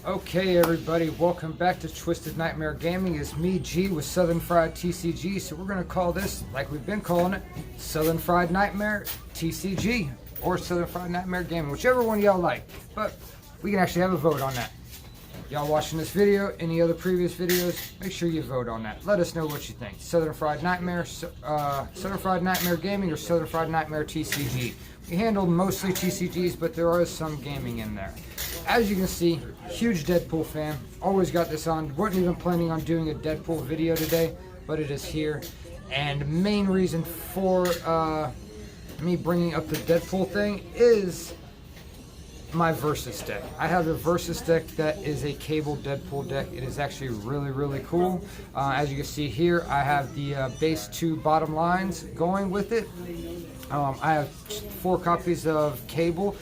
Okay everybody, welcome back to Twisted Nightmare Gaming. It's me, G, with Southern Fried TCG. So we're going to call this, like we've been calling it, Southern Fried Nightmare TCG, or Southern Fried Nightmare Gaming, whichever one y'all like. But we can actually have a vote on that. Y'all watching this video, any other previous videos, make sure you vote on that. Let us know what you think. Southern Fried Nightmare, Southern Fried Nightmare Gaming, or Southern Fried Nightmare TCG. We handled mostly TCGs, but there are some gaming in there. As you can see, huge Deadpool fan. Always got this on. Wasn't even planning on doing a Deadpool video today, but it is here. And the main reason for me bringing up the Deadpool thing is my Versus deck. I have a Versus deck that is a cable Deadpool deck. It is actually really cool. As you can see here, I have the base 2 bottom lines going with it. I have 4 copies of Cable,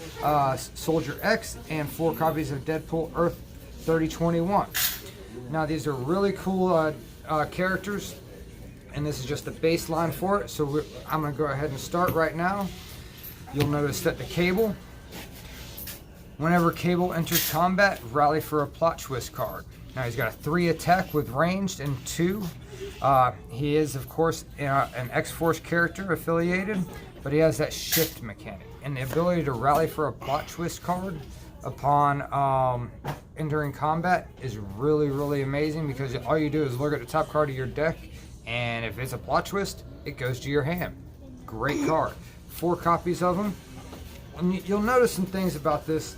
Soldier X, and 4 copies of Deadpool Earth 3021. Now these are really cool characters, and this is just the baseline for it. So I'm going to go ahead and start right now. You'll notice that the Cable, whenever Cable enters combat, rally for a plot twist card. Now he's got a 3 attack with ranged and 2. He is, of course, an X-Force character affiliated, but he has that shift mechanic. And the ability to rally for a plot twist card upon entering combat is really amazing, because all you do is look at the top card of your deck, and if it's a plot twist, it goes to your hand. Great card. 4 copies of them. And you'll notice some things about this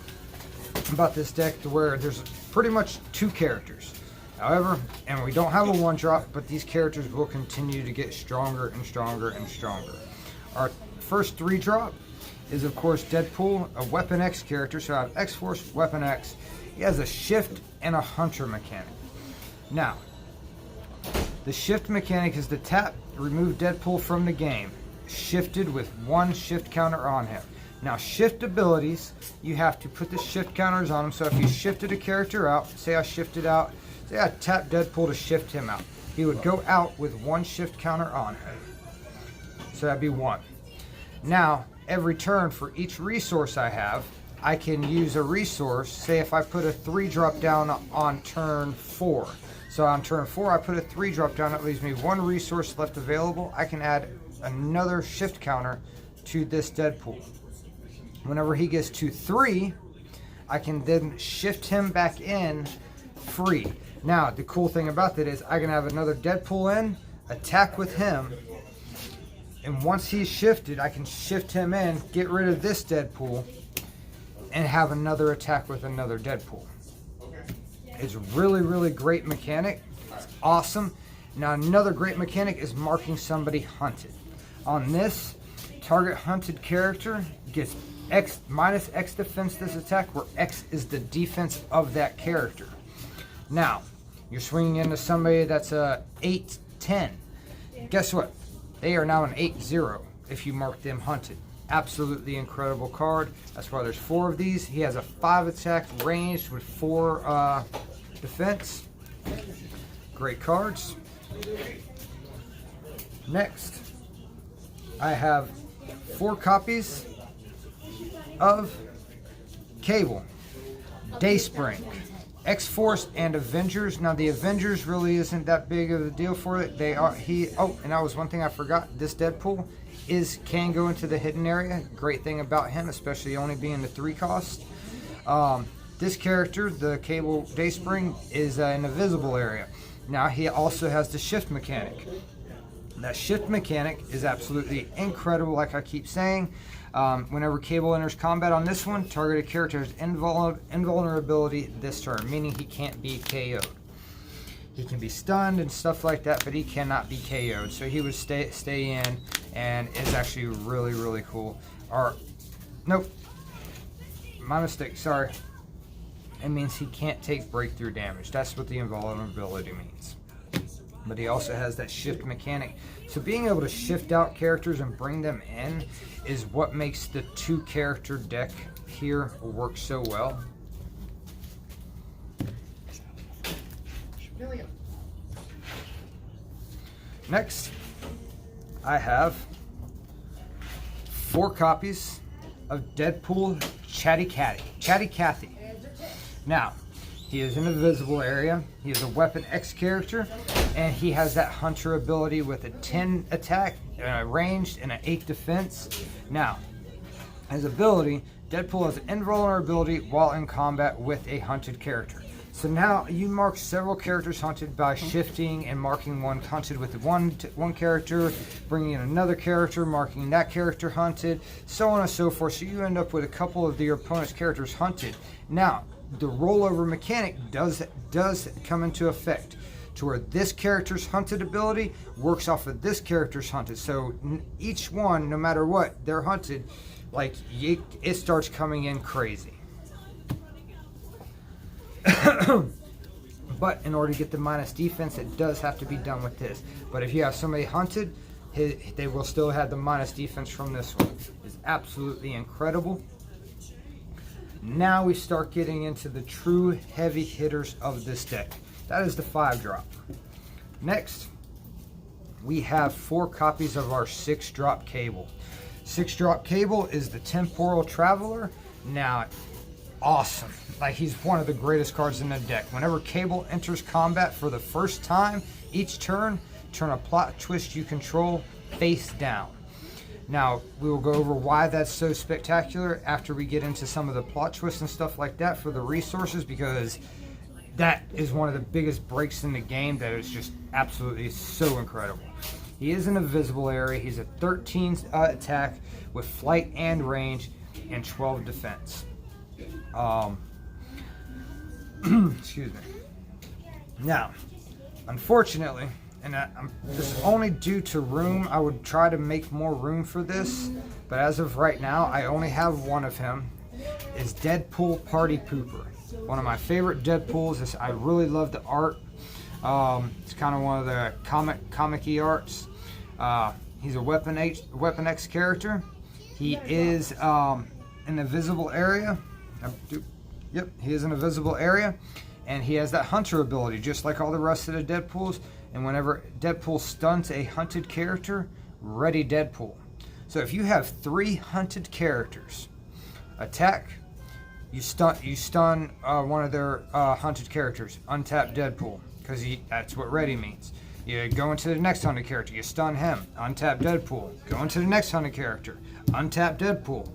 deck to where there's pretty much 2 characters. However, and we don't have a 1-drop, but these characters will continue to get stronger and stronger and stronger. Our first 3-drop is, of course, Deadpool, a Weapon X character. So I have X-Force, Weapon X. He has a shift and a hunter mechanic. Now, the shift mechanic is to tap, remove Deadpool from the game, shifted with 1 shift counter on him. Now, shift abilities, you have to put the shift counters on them. So if you shifted a character out, say I tapped Deadpool to shift him out, he would go out with 1 shift counter on him. So that'd be 1. Now, every turn for each resource I have, I can use a resource. Say if I put a 3-drop down on turn 4. So on turn 4, I put a 3-drop down. That leaves me 1 resource left available. I can add another shift counter to this Deadpool. Whenever he gets to 3, I can then shift him back in free. Now, the cool thing about that is I can have another Deadpool in, attack with him, and once he's shifted, I can shift him in, get rid of this Deadpool, and have another attack with another Deadpool. It's really great mechanic. It's awesome. Now, another great mechanic is marking somebody hunted. On this, target hunted character gets X minus X defense this attack, where X is the defense of that character. Now, you're swinging into somebody that's a 8-10. Guess what? They are now an 8-0 if you mark them hunted. Absolutely incredible card. That's why there's 4 of these. He has a 5 attack ranged with 4 defense. Great cards. Next, I have 4 copies of Cable, Dayspring, X-Force, and Avengers. Now the Avengers really isn't that big of a deal for it. And that was one thing I forgot. This Deadpool can go into the hidden area. Great thing about him, especially only being the 3 cost. This character, the Cable Dayspring, is in a visible area. Now he also has the shift mechanic. That shift mechanic is absolutely incredible, like I keep saying. Whenever Cable enters combat on this one, targeted character has invulnerability this turn, meaning he can't be KO'd. He can be stunned and stuff like that, but he cannot be KO'd. So he would stay in, and it's actually really cool. Nope, my mistake, sorry. It means he can't take breakthrough damage. That's what the invulnerability means. But he also has that shift mechanic. So being able to shift out characters and bring them in is what makes the 2-character deck here work so well. Next, I have 4 copies of Deadpool Chatty Cathy. Now, He is in a visible area. He is a Weapon X character, and he has that Hunter ability with a 10 attack, ranged, and an 8 defense. Now, his ability, Deadpool has an invulnerability while in combat with a hunted character. So now you mark several characters hunted by shifting and marking one hunted with one character, bringing in another character, marking that character hunted, so on and so forth. So you end up with a couple of your opponent's characters hunted. Now, the rollover mechanic does come into effect to where this character's hunted ability works off of this character's hunted. So each one, no matter what, they're hunted, like it starts coming in crazy. But in order to get the minus defense, it does have to be done with this. But if you have somebody hunted, they will still have the minus defense from this one. It's absolutely incredible. Now we start getting into the true heavy hitters of this deck. That is the 5-drop. Next, we have 4 copies of our 6-drop Cable. 6-drop Cable is the Temporal Traveler. Now, awesome. Like, he's one of the greatest cards in the deck. Whenever Cable enters combat for the first time, each turn a plot twist you control face down. Now, we will go over why that's so spectacular after we get into some of the plot twists and stuff like that for the resources, because that is one of the biggest breaks in the game that is just absolutely so incredible. He is in a visible area. He's a 13 attack with flight and range and 12 defense. Excuse me. Now, unfortunately, and this is only due to room. I would try to make more room for this, but as of right now, I only have one of him. Is Deadpool Party Pooper. One of my favorite Deadpools. I really love the art. It's kind of one of the comic-y arts. He's a Weapon X character. He is in the visible area. Yep, he is in a visible area, and he has that Hunter ability, just like all the rest of the Deadpools. And whenever Deadpool stuns a hunted character, ready Deadpool. So if you have 3 hunted characters, attack, you stun one of their hunted characters, untap Deadpool, because that's what ready means. You go into the next hunted character, you stun him, untap Deadpool. Go into the next hunted character, untap Deadpool.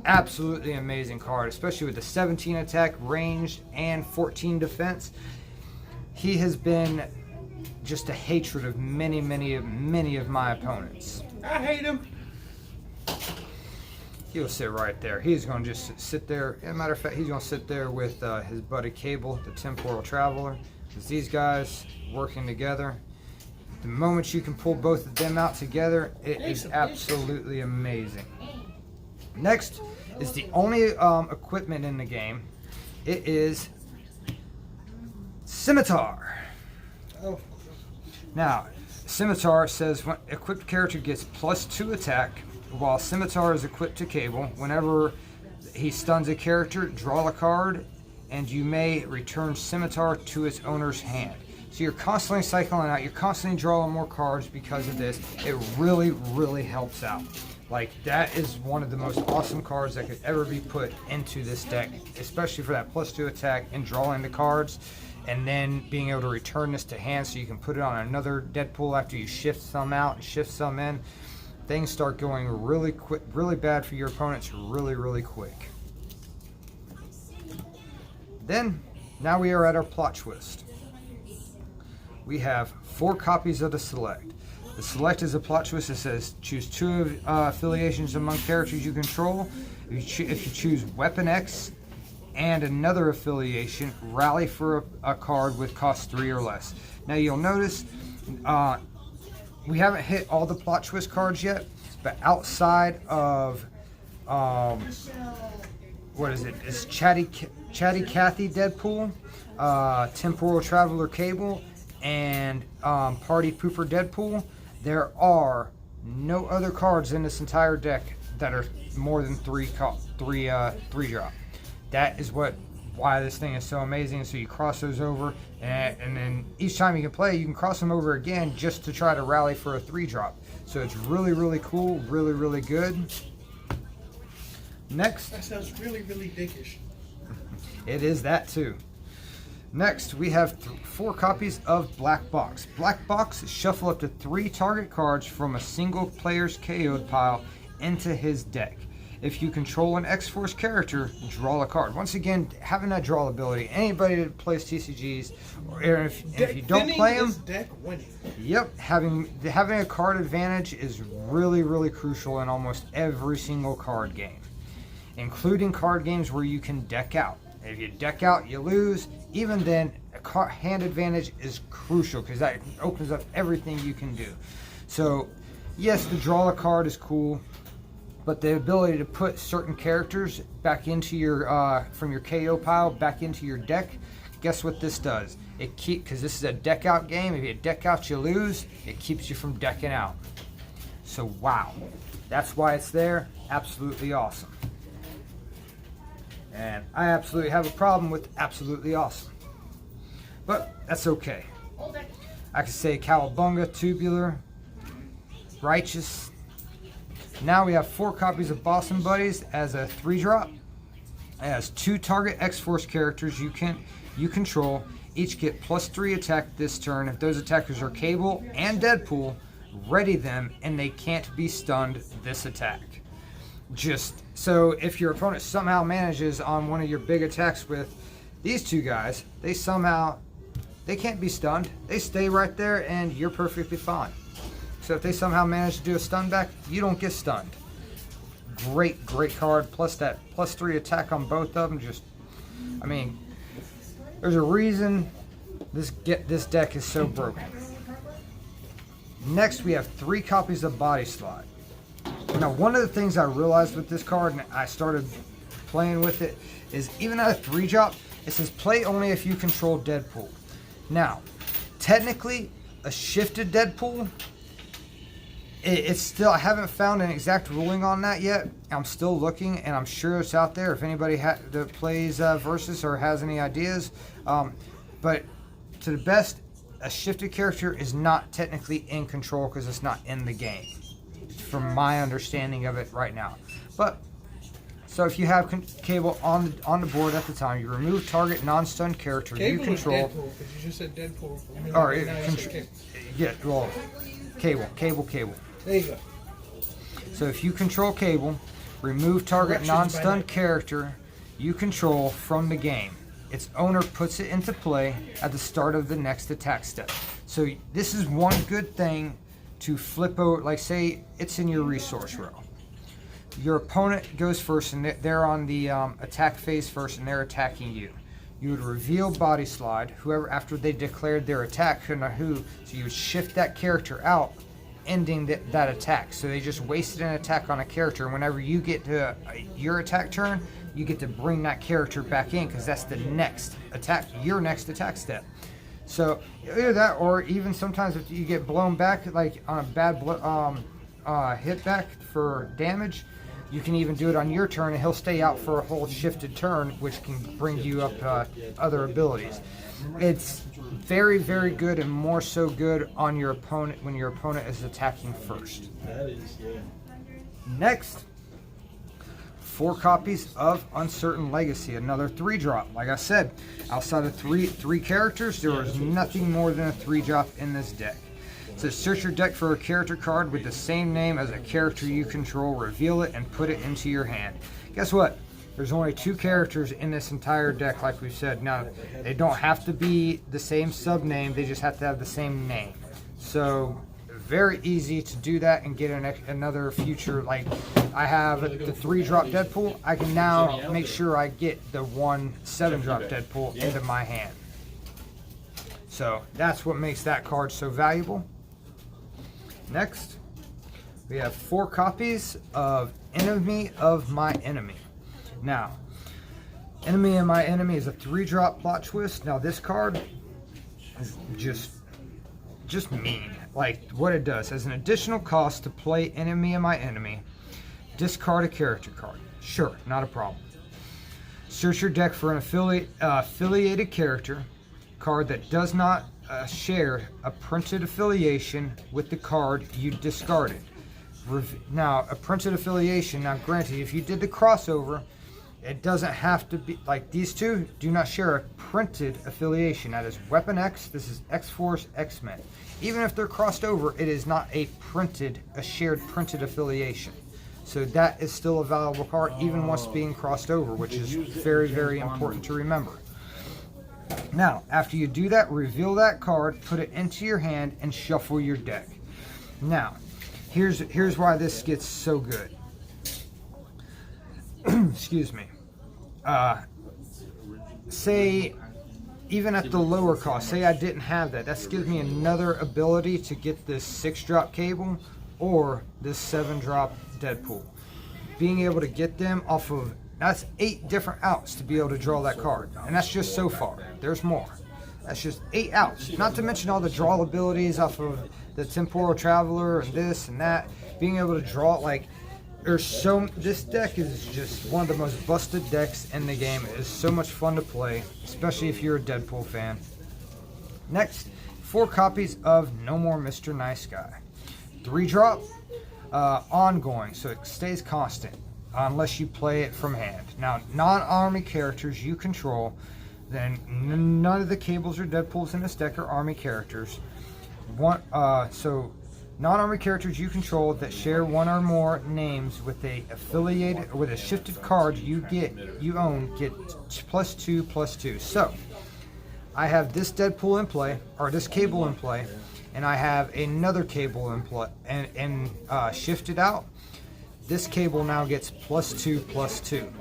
Absolutely amazing card, especially with the 17 attack, ranged, and 14 defense. He has been just a hatred of many of my opponents. I hate him. He'll sit right there. He's going to just sit there. As a matter of fact, he's going to sit there with his buddy Cable, the Temporal Traveler. Because these guys working together, the moment you can pull both of them out together, it is absolutely amazing. Next is the only equipment in the game. It is Scimitar. Oh. Now, Scimitar says when equipped character gets +2 attack, while Scimitar is equipped to Cable. Whenever he stuns a character, draw a card, and you may return Scimitar to its owner's hand. So you're constantly cycling out. You're constantly drawing more cards because of this. It really helps out. Like, that is one of the most awesome cards that could ever be put into this deck, especially for that +2 attack and drawing the cards, and then being able to return this to hand so you can put it on another Deadpool after you shift some out and shift some in. Things start going really quick, really bad for your opponents really quick. Then, now we are at our plot twist. We have 4 copies of the Select. The Select is a plot twist that says choose 2 affiliations among characters you control. If you choose Weapon X and another affiliation, rally for a card with cost 3 or less. Now you'll notice we haven't hit all the plot twist cards yet, but outside of what is it? It's Chatty Cathy Deadpool, Temporal Traveler Cable, and Party Pooper Deadpool. There are no other cards in this entire deck that are more than 3 drop. That is why this thing is so amazing. So you cross those over, and then each time you can play, you can cross them over again just to try to rally for a 3 drop. So it's really cool, really good. Next, That sounds really dickish. it is that too. Next, we have 4 copies of Black Box. Black Box, shuffle up to 3 target cards from a single player's KO'd pile into his deck. If you control an X-Force character, draw a card. Once again, having that draw ability, anybody that plays TCGs, or if you don't play them, deck winning. Yep, having a card advantage is really, really crucial in almost every single card game, including card games where you can deck out. If you deck out, you lose. Even then, hand advantage is crucial because that opens up everything you can do. So, yes, the draw a card is cool, but the ability to put certain characters back into your from your KO pile back into your deck, guess what this does? It because this is a deck out game. If you deck out, you lose. It keeps you from decking out. So, wow, that's why it's there. Absolutely awesome. And I absolutely have a problem with absolutely awesome. But that's okay. I could say Cowabunga, Tubular, Righteous. Now we have 4 copies of Boston Buddies as a 3-drop. It has 2 target X-Force characters you control. Each get +3 attack this turn. If those attackers are Cable and Deadpool, ready them and they can't be stunned this attack. Just so if your opponent somehow manages on one of your big attacks with these 2 guys, they can't be stunned. They stay right there and you're perfectly fine. So if they somehow manage to do a stun back, you don't get stunned. Great card. Plus that +3 attack on both of them. Just, I mean, there's a reason this deck is so broken. Next, we have 3 copies of Body Slide. Now, one of the things I realized with this card, and I started playing with it, is even at a 3-drop, it says play only if you control Deadpool. Now, technically, a shifted Deadpool, it's still, I haven't found an exact ruling on that yet. I'm still looking, and I'm sure it's out there if anybody that plays Versus or has any ideas. But to the best, a shifted character is not technically in control because it's not in the game, from my understanding of it right now. But so if you have Cable on the board at the time, you remove target non-stun character you control. Deadpool, because you just said Deadpool. Or yeah, well, Cable. There you go. So if you control Cable, remove target non-stun character you control from the game. Its owner puts it into play at the start of the next attack step. So this is one good thing to flip over, like say it's in your resource row. Your opponent goes first and they're on the attack phase first and they're attacking you. You would reveal Body Slide, whoever, after they declared their attack, so you would shift that character out, ending that attack. So they just wasted an attack on a character, and whenever you get to your attack turn, you get to bring that character back in because that's the next attack, your next attack step. So either that, or even sometimes if you get blown back, like on a bad hit back for damage, you can even do it on your turn, and he'll stay out for a whole shifted turn, which can bring you up other abilities. It's very, very good, and more so good on your opponent when your opponent is attacking first. That is, yeah. Next, 4 copies of Uncertain Legacy, another 3-drop. Like I said, outside of three characters, there was nothing more than a 3-drop in this deck. It says search your deck for a character card with the same name as a character you control, reveal it, and put it into your hand. Guess what? There's only 2 characters in this entire deck, like we've said. Now, they don't have to be the same sub-name, they just have to have the same name. So, very easy to do that and get another future. Like, I have the 3-drop Deadpool, I can now make sure I get the 1 7-drop Deadpool into my hand. So, that's what makes that card so valuable. Next, we have 4 copies of Enemy of My Enemy. Now, Enemy of My Enemy is a 3-drop plot twist. Now, this card is just mean. Like, what it does, as an additional cost to play Enemy of My Enemy, discard a character card. Sure, not a problem. Search your deck for an affiliated character card that does not share a printed affiliation with the card you discarded. Now, a printed affiliation, now granted, if you did the crossover, It doesn't have to be like these two do not share a printed affiliation. That is Weapon X. This is X-Force, X-Men. Even if they're crossed over, it is not a shared printed affiliation. So that is still a valuable card, even once being crossed over, which is very, very important to remember. Now, after you do that, reveal that card, put it into your hand, and shuffle your deck. Now, here's why this gets so good. Excuse me. Say, even at the lower cost, say I didn't have that. That gives me another ability to get this 6-drop Cable or this 7-drop Deadpool. Being able to get them off of, that's 8 different outs to be able to draw that card. And that's just so far. There's more. That's just 8 outs. Not to mention all the draw abilities off of the Temporal Traveler and this and that. Being able to draw it like, this deck is just one of the most busted decks in the game. It is so much fun to play, especially if you're a Deadpool fan. Next, 4 copies of No More Mr. Nice Guy. 3-drop, ongoing, so it stays constant unless you play it from hand. Now, non-army characters you control, then none of the Cables or Deadpools in this deck are army characters. Non-army characters you control that share 1 or more names with a affiliated or with a shifted card you own get +2/+2. So I have this Deadpool in play, or this Cable in play, and I have another Cable in play and shifted out. This Cable now gets +2/+2,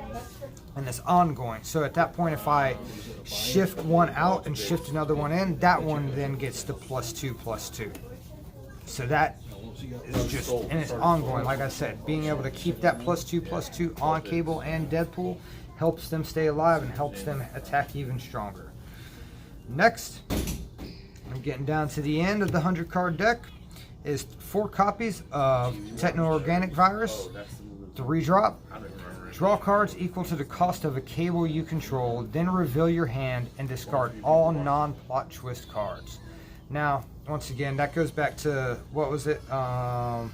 and it's ongoing. So at that point, if I shift one out and shift another one in, that one then gets the +2/+2. So that is just, and it's ongoing. Like I said, being able to keep that +2/+2 on Cable and Deadpool helps them stay alive and helps them attack even stronger. Next, I'm getting down to the end of the 100-card deck, is 4 copies of Techno Organic Virus, 3-drop. Draw cards equal to the cost of a Cable you control, then reveal your hand and discard all non-plot twist cards. Now, once again, that goes back to, what was it? I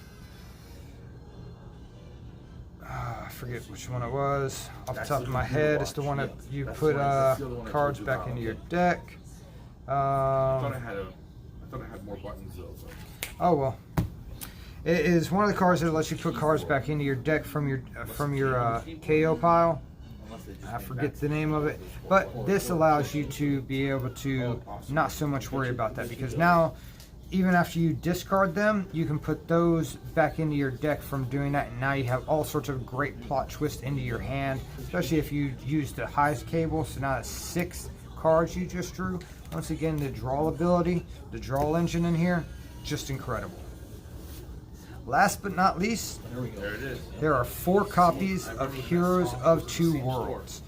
forget which one it was. Off the top of my head, it's the one that you put cards back into your deck. I thought I had more buttons though. Oh well, it is one of the cards that lets you put cards back into your deck from your KO pile. I forget the name of it, but this allows you to be able to not so much worry about that, because now, even after you discard them, you can put those back into your deck from doing that, and now you have all sorts of great plot twists into your hand, especially if you use the highest Cable. So now that's 6 cards you just drew. Once again, the draw ability, the draw engine in here, just incredible. Last but not least, there are 4 copies of Heroes of Two Worlds.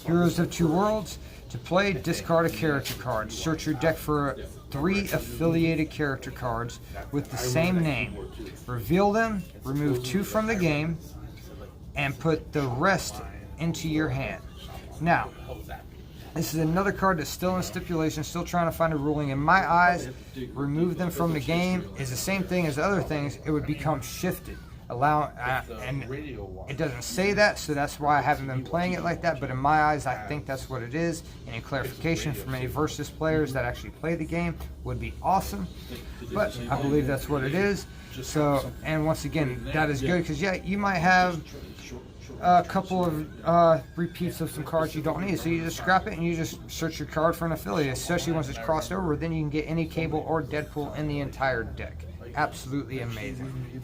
Heroes of Two Worlds, to play, discard a character card. Search your deck for 3 affiliated character cards with the same name. Reveal them, remove 2 from the game, and put the rest into your hand. Now, this is another card that's still in stipulation, still trying to find a ruling. In my eyes, remove them from the game is the same thing as other things. It would become shifted. And it doesn't say that, so that's why I haven't been playing it like that. But in my eyes, I think that's what it is. Any clarification from any Versus players that actually play the game would be awesome. But I believe that's what it is. So, and once again, that is good, because yeah, you might have a couple of repeats of some cards you don't need, so you just scrap it and you just search your card for an affiliate, especially once it's crossed over. Then you can get any Cable or Deadpool in the entire deck. Absolutely amazing.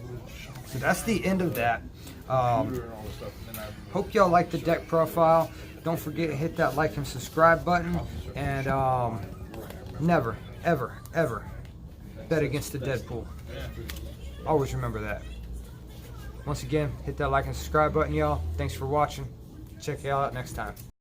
So that's the end of that. Hope y'all like the deck profile. Don't forget to hit that like and subscribe button, and never ever bet against the Deadpool. Always remember that. Once again, hit that like and subscribe button, y'all. Thanks for watching. Check y'all out next time.